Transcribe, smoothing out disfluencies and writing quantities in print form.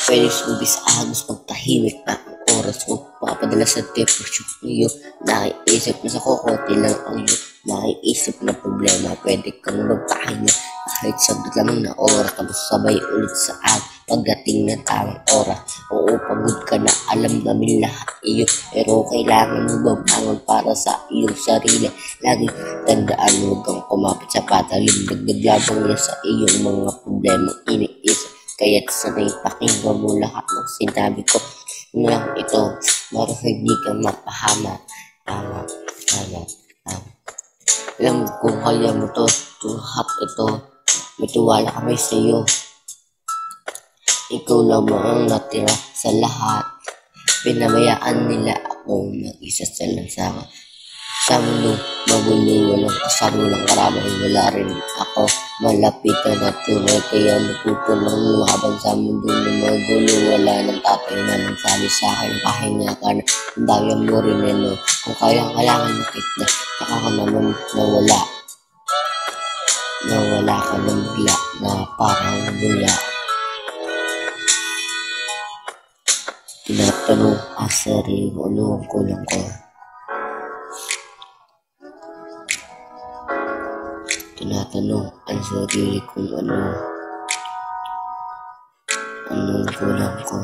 Pwede subi sa agos pagtahimik na ang oras ko. Papadala sa depresyon ko iyo. Naiisip na sa kukunti lang ang iyo. Naiisip na problema, pwede kang magpahinga. Kahit saglit lamang na oras, tapos sabay ulit sa pagdating ng tamang oras. Oo, pagod ka na, alam namin lahat iyo. Pero kailangan mo babangon para sa iyong sarili. Lagi tandaan, huwag kang kumapit sa patalim. Nagdaglabang niya sa iyong mga problema iniisip. Kaya't sanay pakinggan mo lahat ng sinabi ko. Lang ito, marang hindi ka mapahama. Tama. Alam kung kaya mo to, lahat ito. May tiwala kami sa iyo. Ikaw lang mo ang natira sa lahat. Pinabayaan nila akong mag-isa sa lansangan. Sa mundo, magulo, walang kasama, walang karamay, wala rin ako malapitan at tunay. Kaya natuto ng lumaban sa mundo na magulo. Wala ng tatay na nagsabi sa akin, pahinga ka na, daya mo rin ano. Kung kaya kailangan makita, saka ka naman nawala ka ng bigla na parang bula. Tinatanong ang sarili ko, ano ang kulang ko? Tinatanong ang sarili kong anong kulang ko.